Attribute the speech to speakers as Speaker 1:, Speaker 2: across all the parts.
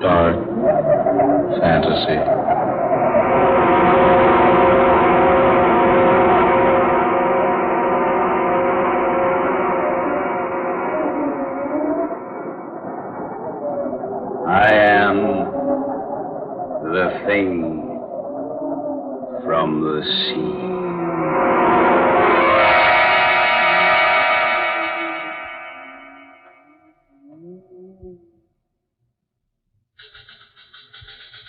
Speaker 1: Dark fantasy.
Speaker 2: I am the thing from the sea.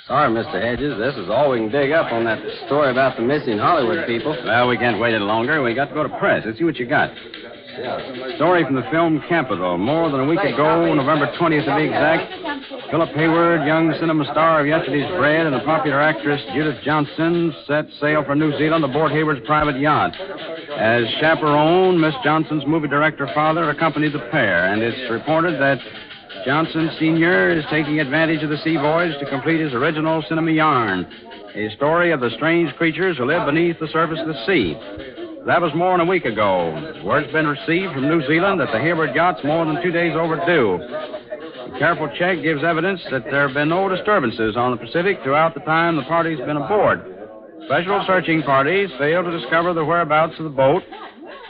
Speaker 3: Sorry, Mr. Hedges. This is all we can dig up on that story about the missing Hollywood people.
Speaker 4: Well, we can't wait any longer. We got to go to press. Let's see what you got. Story from the film Capital. More than a week ago, November 20th to be exact, Philip Hayward, young cinema star of Yesterday's Bread, and the popular actress Judith Johnson set sail for New Zealand aboard Hayward's private yacht. As chaperone, Miss Johnson's movie director father accompanied the pair, and it's reported that Johnson Sr. is taking advantage of the sea voyage to complete his original cinema yarn, a story of the strange creatures who live beneath the surface of the sea. That was more than a week ago. Word's been received from New Zealand that the Hayward yacht's more than 2 days overdue. A careful check gives evidence that there have been no disturbances on the Pacific throughout the time the party's been aboard. Special searching parties failed to discover the whereabouts of the boat.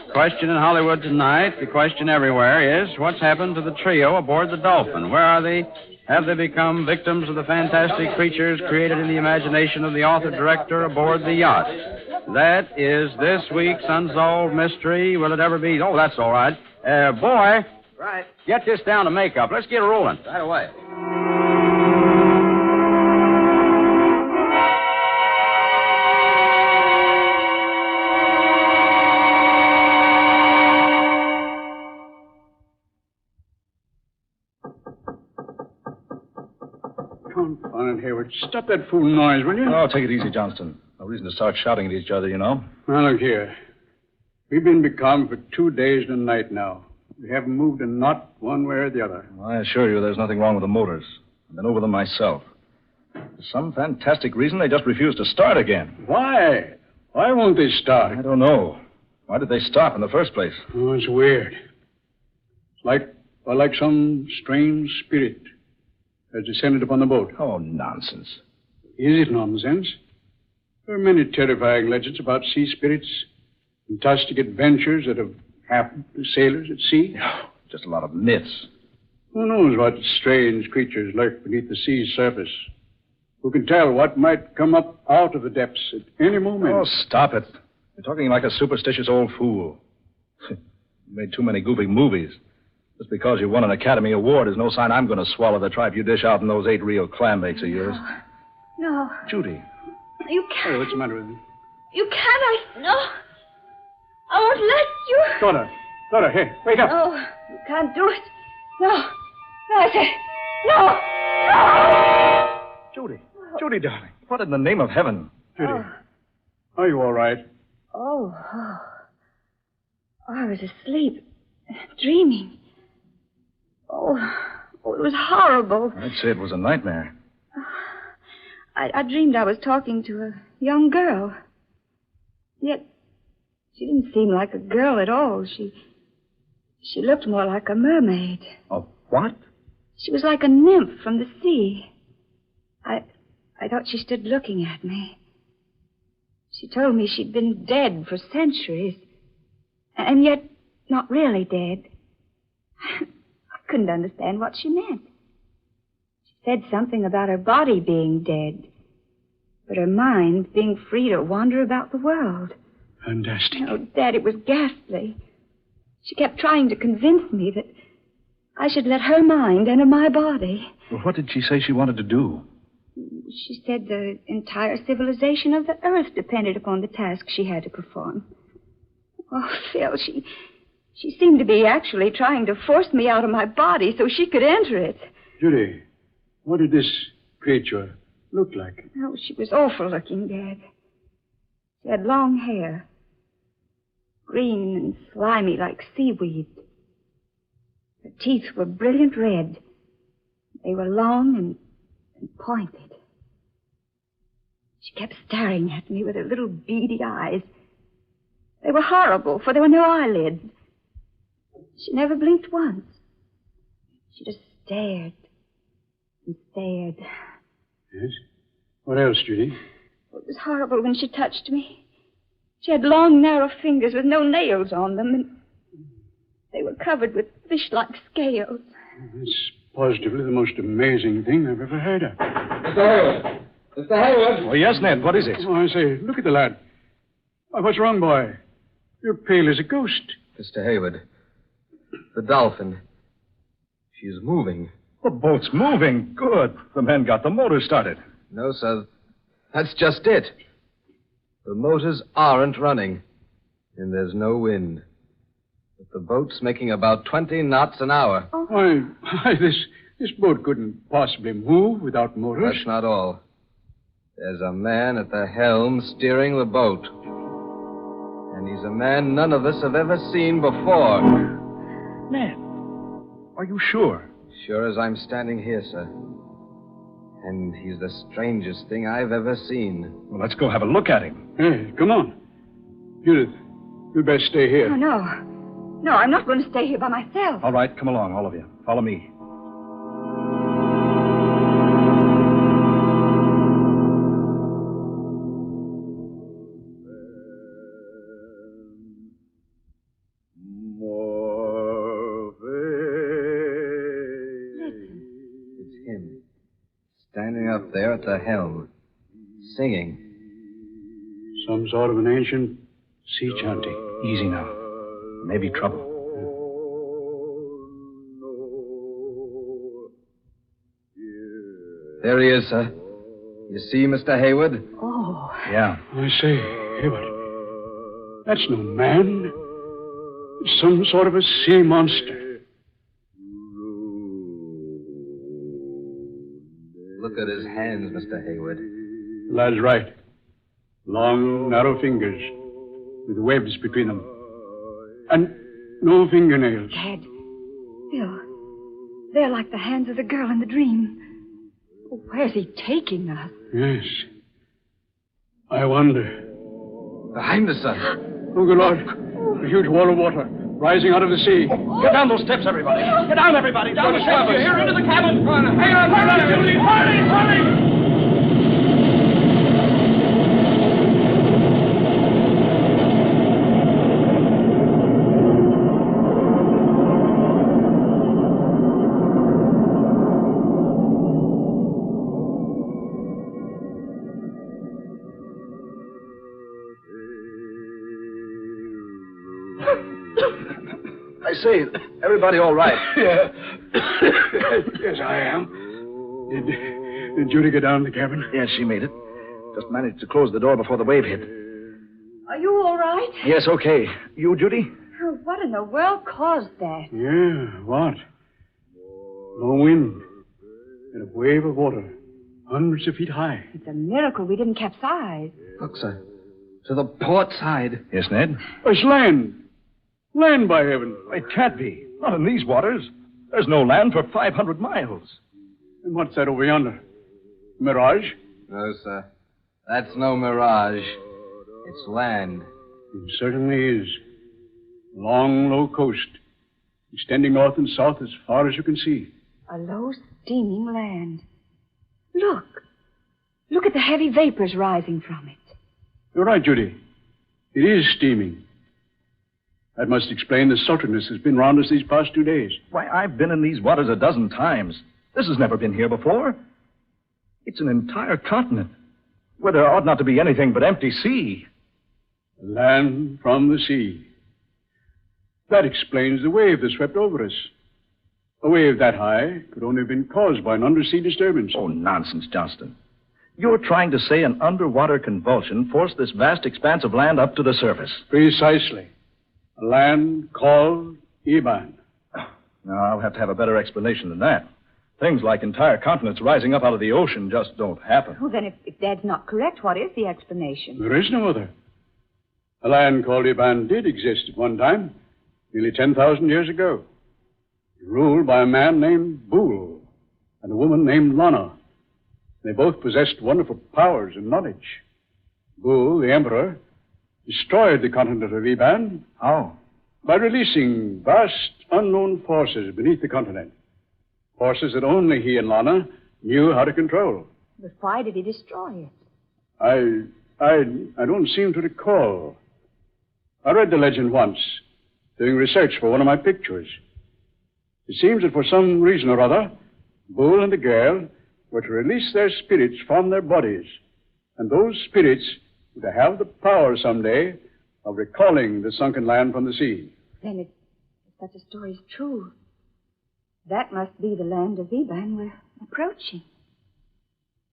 Speaker 4: The question in Hollywood tonight, the question everywhere is, what's happened to the trio aboard the Dolphin? Where are they? Have they become victims of the fantastic creatures created in the imagination of the author-director aboard the yacht? That is this week's Unsolved Mystery. Will it ever be? Oh, that's all right. Boy.
Speaker 3: Right.
Speaker 4: Get this down to makeup. Let's get rolling.
Speaker 3: Right away.
Speaker 5: Confound it, Hayward. Stop that fool noise, will you?
Speaker 1: Oh, take it easy, Johnston. No reason to start shouting at each other, you know.
Speaker 5: Now, look here. We've been becalmed for 2 days and a night now. We haven't moved a knot one way or the other.
Speaker 1: Well, I assure you there's nothing wrong with the motors. I've been over them myself. For some fantastic reason, they just refuse to start again.
Speaker 5: Why? Why won't they start?
Speaker 1: I don't know. Why did they stop in the first place?
Speaker 5: Oh, it's weird. It's like some strange spirit has descended upon the boat.
Speaker 1: Oh, nonsense.
Speaker 5: Is it nonsense? There are many terrifying legends about sea spirits, fantastic adventures that have happened to sailors at sea.
Speaker 1: Oh, just a lot of myths.
Speaker 5: Who knows what strange creatures lurk beneath the sea's surface? Who can tell what might come up out of the depths at any moment?
Speaker 1: Oh, stop it. You're talking like a superstitious old fool. You made too many goofy movies. Just because you won an Academy Award is no sign I'm going to swallow the tripe you dish out in those 8 real clam bakes of yours.
Speaker 6: No.
Speaker 1: Judy.
Speaker 6: You can't.
Speaker 5: Hey, what's the matter with you?
Speaker 6: You can't. No. I won't let you.
Speaker 5: Daughter, hey, wake up.
Speaker 6: No, you can't do it. No. No, I say. No. No.
Speaker 1: Judy, darling. What in the name of heaven?
Speaker 5: Judy, are you all right?
Speaker 6: Oh. I was asleep, dreaming. Oh, it was horrible.
Speaker 1: I'd say it was a nightmare.
Speaker 6: I dreamed I was talking to a young girl. Yet, she didn't seem like a girl at all. She looked more like a mermaid.
Speaker 1: A what?
Speaker 6: She was like a nymph from the sea. I thought she stood looking at me. She told me she'd been dead for centuries, and yet not really dead. I couldn't understand what she meant. She said something about her body being dead, but her mind being free to wander about the world.
Speaker 5: Fantastic.
Speaker 6: Oh, Dad, it was ghastly. She kept trying to convince me that I should let her mind enter my body.
Speaker 1: Well, what did she say she wanted to do?
Speaker 6: She said the entire civilization of the Earth depended upon the task she had to perform. Oh, Phil, she seemed to be actually trying to force me out of my body so she could enter it.
Speaker 5: Judy, what did this creature look like?
Speaker 6: Oh, she was awful looking, Dad. She had long hair, green and slimy like seaweed. Her teeth were brilliant red. They were long and pointed. She kept staring at me with her little beady eyes. They were horrible, for there were no eyelids. She never blinked once. She just stared and stared.
Speaker 5: Yes? What else, Judy?
Speaker 6: It was horrible when she touched me. She had long, narrow fingers with no nails on them, and they were covered with fish-like scales.
Speaker 5: It's positively the most amazing thing I've ever heard of.
Speaker 3: Mr. Hayward! Mr. Hayward!
Speaker 1: Oh, yes, Ned. What is it?
Speaker 5: Oh, I say, look at the lad. Why, what's wrong, boy? You're pale as a ghost.
Speaker 3: Mr. Hayward, the Dolphin. She's moving.
Speaker 1: The boat's moving. Good. The men got the motor started.
Speaker 3: No, sir. That's just it. The motors aren't running, and there's no wind. But the boat's making about 20 knots an hour.
Speaker 5: Why, this boat couldn't possibly move without motors.
Speaker 3: That's not all. There's a man at the helm steering the boat. And he's a man none of us have ever seen before.
Speaker 1: Ned, are you sure?
Speaker 3: Sure as I'm standing here, sir. And he's the strangest thing I've ever seen.
Speaker 1: Well, let's go have a look at him.
Speaker 5: Hey, come on. Judith, you'd best stay here.
Speaker 6: Oh, no. No, I'm not going to stay here by myself.
Speaker 1: All right, come along, all of you. Follow me.
Speaker 3: It's him. Standing up there at the helm. Singing.
Speaker 5: Some sort of an ancient sea chanty.
Speaker 1: Easy now. Maybe trouble.
Speaker 3: There he is, sir. You see, Mr. Hayward?
Speaker 6: Oh.
Speaker 1: Yeah.
Speaker 5: I say, Hayward, that's no man. It's some sort of a sea monster.
Speaker 3: Look at his hands, Mr. Hayward.
Speaker 5: The lad's right. Long, narrow fingers with webs between them. And no fingernails.
Speaker 6: Dad. Bill. They're like the hands of the girl in the dream. Where's he taking us?
Speaker 5: Yes. I wonder.
Speaker 3: Behind us, sir.
Speaker 5: Oh, good Lord. A huge wall of water rising out of the sea.
Speaker 1: Get down those steps, everybody. Get down, everybody. Down the steps.
Speaker 4: Here, into the cabin. Hurry!
Speaker 1: I say, everybody all right?
Speaker 5: Yeah. Yes, I am. Did Judy get down in the cabin?
Speaker 1: Yes, she made it. Just managed to close the door before the wave hit.
Speaker 6: Are you all right?
Speaker 1: Yes, okay. You, Judy?
Speaker 6: Oh, what in the world caused that?
Speaker 5: Yeah, what? No wind. And a wave of water, hundreds of feet high.
Speaker 6: It's a miracle we didn't capsize.
Speaker 3: Look, sir. To the port side.
Speaker 1: Yes, Ned?
Speaker 5: It's land. Land, by heaven.
Speaker 1: It can't be. Not in these waters. There's no land for 500 miles.
Speaker 5: And what's that over yonder? Mirage?
Speaker 3: No, sir. That's no mirage. It's land.
Speaker 5: It certainly is. Long, low coast, extending north and south as far as you can see.
Speaker 6: A low, steaming land. Look. Look at the heavy vapors rising from it.
Speaker 5: You're right, Judy. It is steaming. That must explain the sultriness that's been round us these past 2 days.
Speaker 1: Why, I've been in these waters a dozen times. This has never been here before. It's an entire continent where there ought not to be anything but empty sea.
Speaker 5: Land from the sea. That explains the wave that swept over us. A wave that high could only have been caused by an undersea disturbance.
Speaker 1: Oh, nonsense, Johnston. You're trying to say an underwater convulsion forced this vast expanse of land up to the surface.
Speaker 5: Precisely. A land called Iban.
Speaker 1: Now, I'll have to have a better explanation than that. Things like entire continents rising up out of the ocean just don't happen.
Speaker 6: Well, then, if Dad's not correct, what is the explanation?
Speaker 5: There is no other. A land called Iban did exist at one time, nearly 10,000 years ago. Ruled by a man named Bool and a woman named Lana. They both possessed wonderful powers and knowledge. Bull, the Emperor, destroyed the continent of Eban.
Speaker 1: How?
Speaker 5: By releasing vast, unknown forces beneath the continent. Forces that only he and Lana knew how to control.
Speaker 6: But why did he destroy it?
Speaker 5: I don't seem to recall. I read the legend once, doing research for one of my pictures. It seems that for some reason or other, Bull and the girl were to release their spirits from their bodies. And those spirits were to have the power someday of recalling the sunken land from the sea.
Speaker 6: Then if such a story is true, that must be the land of Eban we're approaching.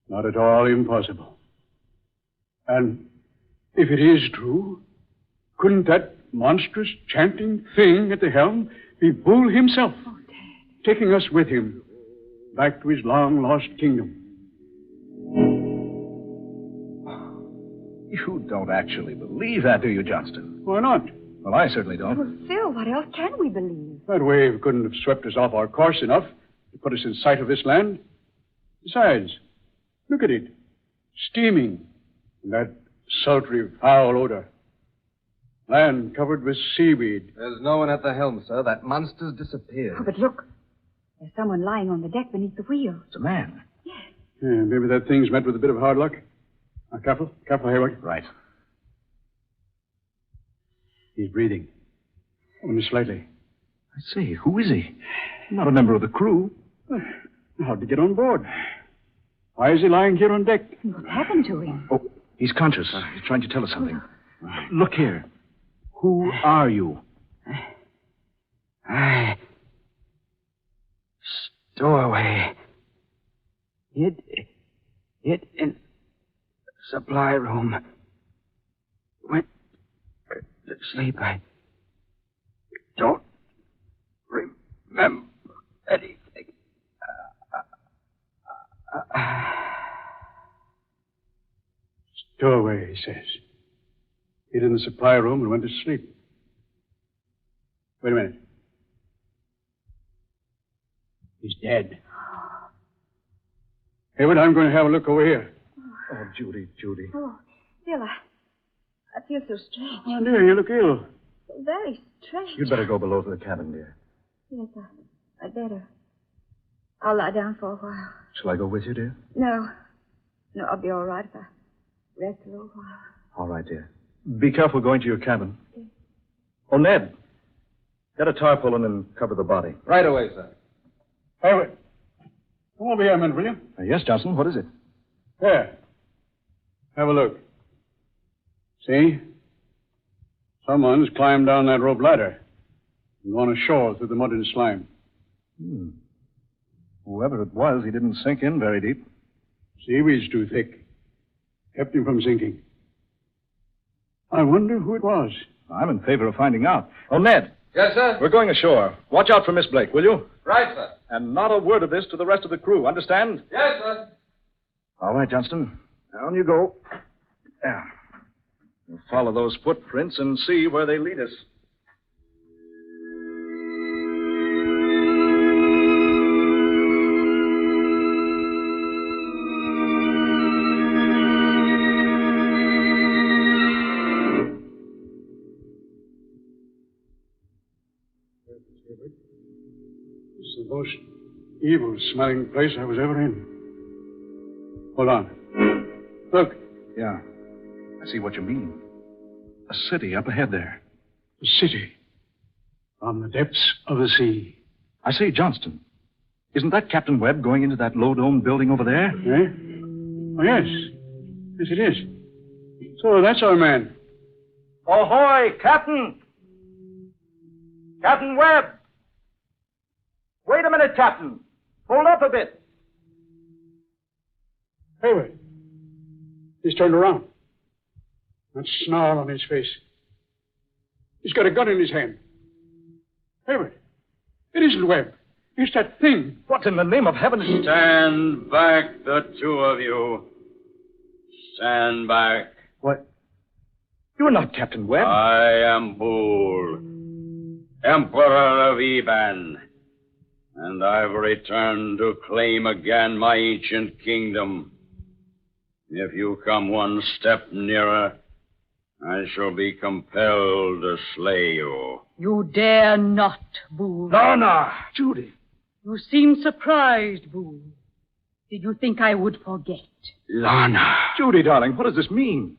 Speaker 5: Not at all impossible. And if it is true, couldn't that monstrous chanting thing at the helm be Bull himself,
Speaker 6: Oh, Dad.
Speaker 5: taking us with him back to his long-lost kingdom?
Speaker 1: You don't actually believe that, do you, Johnston?
Speaker 5: Why not?
Speaker 1: Well, I certainly don't.
Speaker 6: Well, Phil, what else can we believe?
Speaker 5: That wave couldn't have swept us off our course enough to put us in sight of this land. Besides, look at it. Steaming. And that sultry, foul odor. Land covered with seaweed.
Speaker 3: There's no one at the helm, sir. That monster's disappeared.
Speaker 6: Oh, but look. There's someone lying on the deck beneath the wheel.
Speaker 1: It's a man.
Speaker 5: Yeah, maybe that thing's met with a bit of hard luck. Now, careful, Hayward.
Speaker 1: Right.
Speaker 5: He's breathing. Only slightly.
Speaker 1: I say, who is he? Not a member of the crew.
Speaker 5: How'd he get on board? Why is he lying here on deck?
Speaker 6: What happened to him?
Speaker 1: Oh, he's conscious. He's trying to tell us something. Look here. Who are you?
Speaker 7: I... Stowaway. Hid in supply room. Went to sleep. I don't remember anything.
Speaker 5: Stowaway, he says. Hid in the supply room and went to sleep. Wait a minute. He's dead. Hayward, I'm going to have a look over here.
Speaker 1: Oh, Judy.
Speaker 6: Oh, Phil, I feel so strange.
Speaker 5: Oh, dear, you look ill.
Speaker 6: So very strange.
Speaker 1: You'd better go below to the cabin, dear.
Speaker 6: Yes, I'd better. I'll lie down for a while.
Speaker 1: Shall I go with you, dear?
Speaker 6: No, I'll be all right if I rest a little while.
Speaker 1: All right, dear. Be careful going to your cabin. Oh, Ned. Get a tarpaulin and cover the body.
Speaker 3: Right away, sir.
Speaker 5: Hayward, come over here a minute, will you?
Speaker 1: Yes, Johnson. What is it?
Speaker 5: There. Have a look. See? Someone's climbed down that rope ladder and gone ashore through the mud and slime.
Speaker 1: Whoever it was, he didn't sink in very deep.
Speaker 5: Seaweed's too thick. Kept him from sinking. I wonder who it was.
Speaker 1: I'm in favor of finding out. Oh, Ned.
Speaker 3: Yes, sir?
Speaker 1: We're going ashore. Watch out for Miss Blake, will you?
Speaker 3: Right, sir.
Speaker 1: And not a word of this to the rest of the crew. Understand?
Speaker 3: Yes, sir.
Speaker 1: All right, Johnston. Down you go. Yeah. We'll follow those footprints and see where they lead us.
Speaker 5: It's the most evil-smelling place I was ever in. Hold on. Look,
Speaker 1: Yeah. I see what you mean. A city up ahead there.
Speaker 5: the city from the depths of the sea.
Speaker 1: I say, Johnston, isn't that Captain Webb going into that low-domed building over there?
Speaker 5: Eh? Oh, yes. Yes, it is. So that's our man.
Speaker 1: Ahoy, Captain! Captain Webb! Wait a minute, Captain. Hold up a bit.
Speaker 5: Hayward. He's turned around. That snarl on his face. He's got a gun in his hand. Hayward. It isn't Webb. It's that thing.
Speaker 1: What in the name of heaven is...
Speaker 2: Stand back, the two of you. Stand back.
Speaker 1: What? You're not Captain Webb.
Speaker 2: I am Bull, Emperor of Eban, and I've returned to claim again my ancient kingdom. If you come one step nearer, I shall be compelled to slay you.
Speaker 8: You dare not, Boole.
Speaker 1: Lana! Judy!
Speaker 8: You seem surprised, Boole. Did you think I would forget?
Speaker 7: Lana.
Speaker 1: Judy, darling, what does this mean?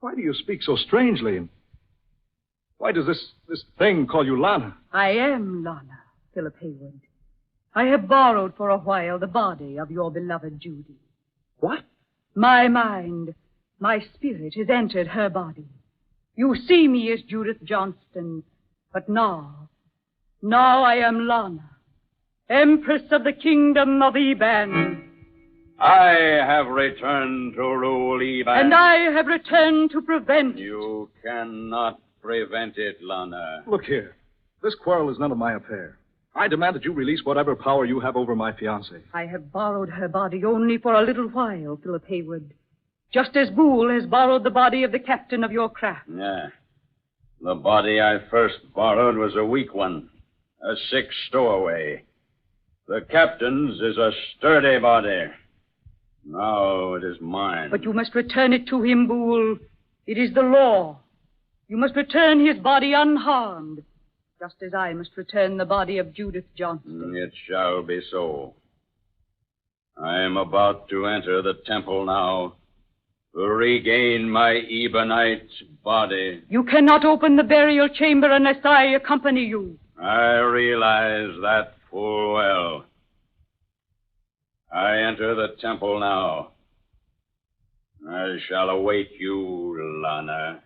Speaker 1: Why do you speak so strangely? And why does this thing call you Lana?
Speaker 8: I am Lana, Philip Hayward. I have borrowed for a while the body of your beloved Judy.
Speaker 1: What?
Speaker 8: My mind, my spirit has entered her body. You see me as Judith Johnston, but now I am Lana, Empress of the Kingdom of Eban.
Speaker 2: I have returned to rule Eban.
Speaker 8: And I have returned to prevent it.
Speaker 2: You cannot prevent it, Lana.
Speaker 1: Look here. This quarrel is none of my affair. I demand that you release whatever power you have over my fiancée.
Speaker 8: I have borrowed her body only for a little while, Philip Hayward. Just as Boole has borrowed the body of the captain of your craft.
Speaker 2: Yeah. The body I first borrowed was a weak one, a sick stowaway. The captain's is a sturdy body. Now it is mine.
Speaker 8: But you must return it to him, Boole. It is the law. You must return his body unharmed, just as I must return the body of Judith Johnston.
Speaker 2: It shall be so. I am about to enter the temple now to regain my Ebonite body.
Speaker 8: You cannot open the burial chamber unless I accompany you.
Speaker 2: I realize that full well. I enter the temple now. I shall await you, Lana,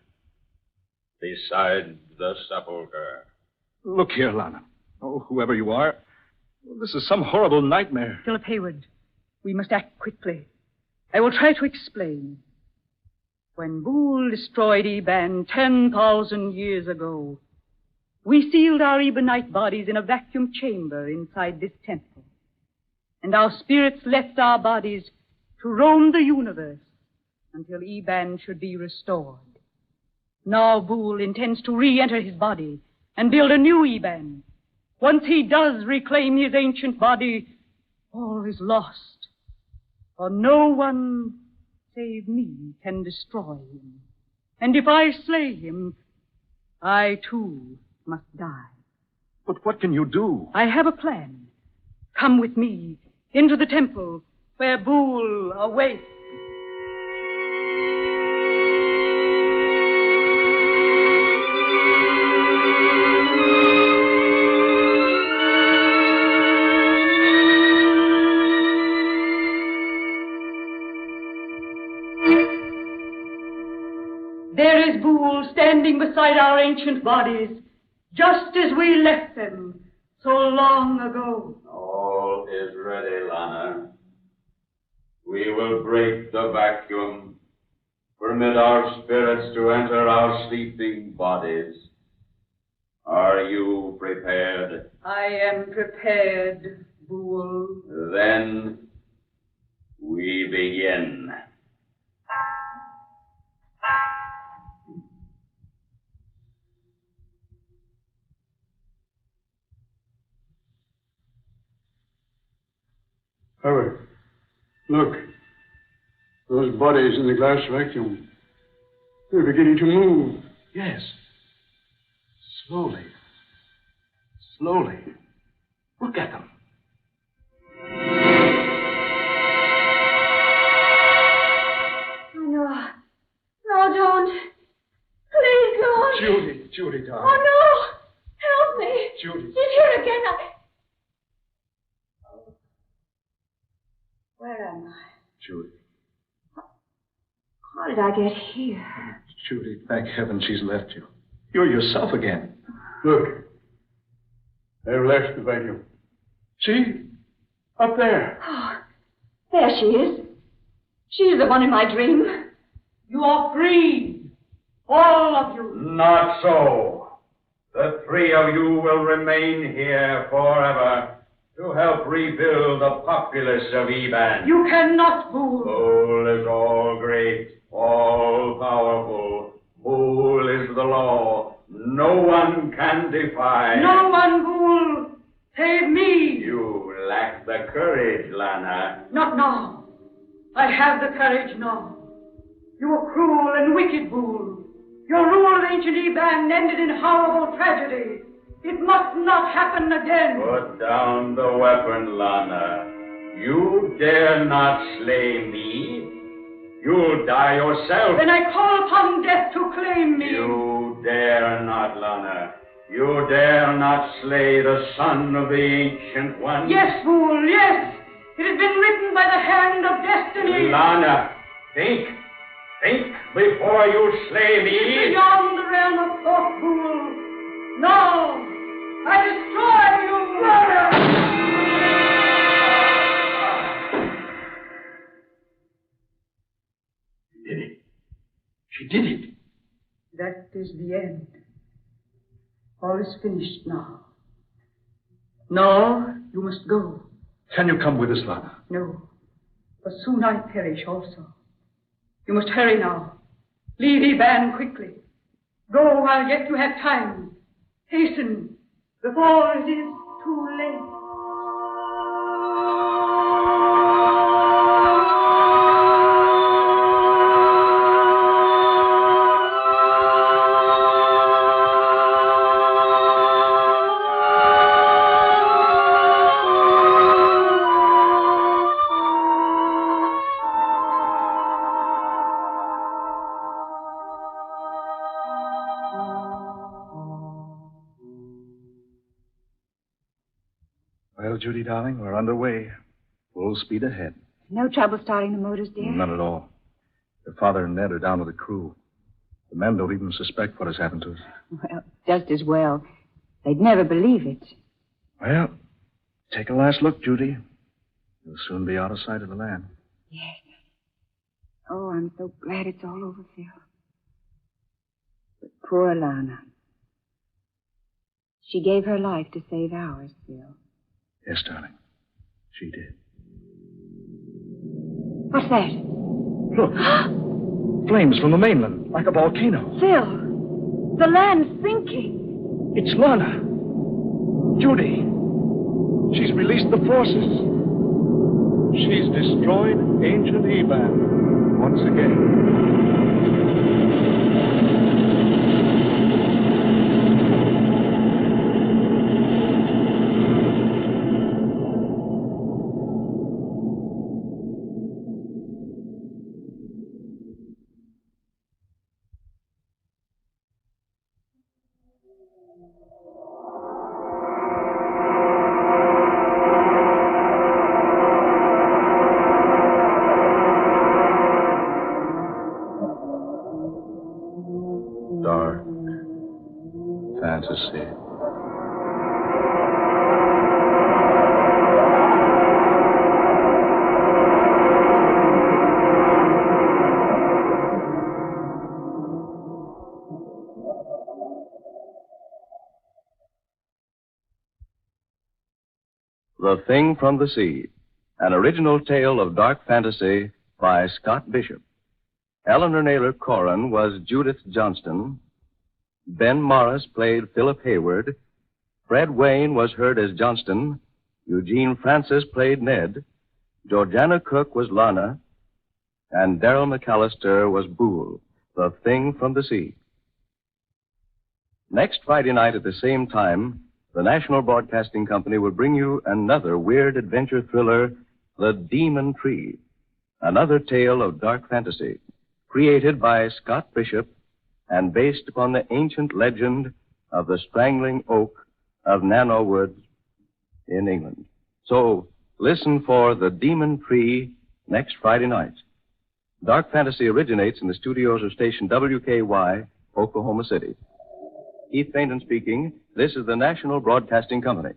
Speaker 2: beside the sepulchre.
Speaker 1: Look here, Lana. Oh, whoever you are, this is some horrible nightmare.
Speaker 8: Philip Hayward, we must act quickly. I will try to explain. When Boole destroyed Eban 10,000 years ago, we sealed our Ebonite bodies in a vacuum chamber inside this temple. And our spirits left our bodies to roam the universe until Eban should be restored. Now Boole intends to re-enter his body and build a new Eban. Once he does reclaim his ancient body, all is lost. For no one save me can destroy him. And if I slay him, I too must die.
Speaker 1: But what can you do?
Speaker 8: I have a plan. Come with me into the temple where Boole awaits. There is Boole standing beside our ancient bodies, just as we left them so long ago.
Speaker 2: All is ready, Lana. We will break the vacuum, permit our spirits to enter our sleeping bodies. Are you prepared?
Speaker 8: I am prepared, Boole.
Speaker 2: Then we begin.
Speaker 5: Howard, look. Those bodies in the glass vacuum. They're beginning to move.
Speaker 1: Yes. Slowly. Slowly. Look at them.
Speaker 6: Oh, no, don't. Please, don't.
Speaker 1: Judy, darling.
Speaker 6: Oh, no. Help me.
Speaker 1: Judy.
Speaker 6: He's here again. Where am I?
Speaker 1: Judy.
Speaker 6: How did I get here?
Speaker 1: Judy, thank heaven she's left you. You're yourself again.
Speaker 5: Look. They've left the vacuum. See? Up there.
Speaker 6: Oh, there she is. She's the one in my dream.
Speaker 8: You are free, all of you.
Speaker 2: Not so. The three of you will remain here forever to help rebuild the populace of Eban.
Speaker 8: You cannot, Boole.
Speaker 2: Boole is all great, all powerful. Boole is the law. No one can defy.
Speaker 8: No one, Boole, save me.
Speaker 2: You lack the courage, Lana.
Speaker 8: Not now. I have the courage now. You were cruel and wicked, Boole. Your rule of ancient Eban ended in horrible tragedy. It must not happen again.
Speaker 2: Put down the weapon, Lana. You dare not slay me. You'll die yourself.
Speaker 8: Then I call upon death to claim me.
Speaker 2: You dare not, Lana. You dare not slay the son of the Ancient One.
Speaker 8: Yes, Boole, yes. It has been written by the hand of destiny.
Speaker 2: Lana, think. Think before you slay me.
Speaker 8: It's beyond the realm of thought, Boole. No, I destroy you.
Speaker 5: She did it. She did it.
Speaker 8: That is the end. All is finished now. No, you must go.
Speaker 5: Can you come with us, Lana?
Speaker 8: No, for soon I perish also. You must hurry now. Leave Eban quickly. Go while yet you have time. Hasten before it is too late.
Speaker 1: Well, Judy, darling, we're underway. Full speed ahead.
Speaker 6: No trouble starting the motors, dear?
Speaker 1: None at all. Your father and Ned are down with the crew. The men don't even suspect what has happened to us.
Speaker 6: Well, just as well. They'd never believe it.
Speaker 1: Well, take a last look, Judy. You'll soon be out of sight of the land.
Speaker 6: Yes. Oh, I'm so glad it's all over, Phil. But poor Lana. She gave her life to save ours, Phil.
Speaker 1: Yes, darling. She did.
Speaker 6: What's that?
Speaker 1: Look. Flames from the mainland, like a volcano.
Speaker 6: Phil, the land's sinking.
Speaker 1: It's Lana. Judy. She's released the forces. She's destroyed ancient Eban once again. Dark fantasy.
Speaker 3: The Thing from the Sea, an original tale of dark fantasy by Scott Bishop. Eleanor Naylor Corrin was Judith Johnston. Ben Morris played Philip Hayward. Fred Wayne was heard as Johnston. Eugene Francis played Ned. Georgiana Cook was Lana. And Darrell McAllister was Boole, the Thing from the Sea. Next Friday night at the same time, the National Broadcasting Company will bring you another weird adventure thriller, The Demon Tree, another tale of dark fantasy, created by Scott Bishop and based upon the ancient legend of the strangling oak of Nano Woods in England. So listen for The Demon Tree next Friday night. Dark fantasy originates in the studios of station WKY, Oklahoma City. Keith Fainton speaking. This is the National Broadcasting Company.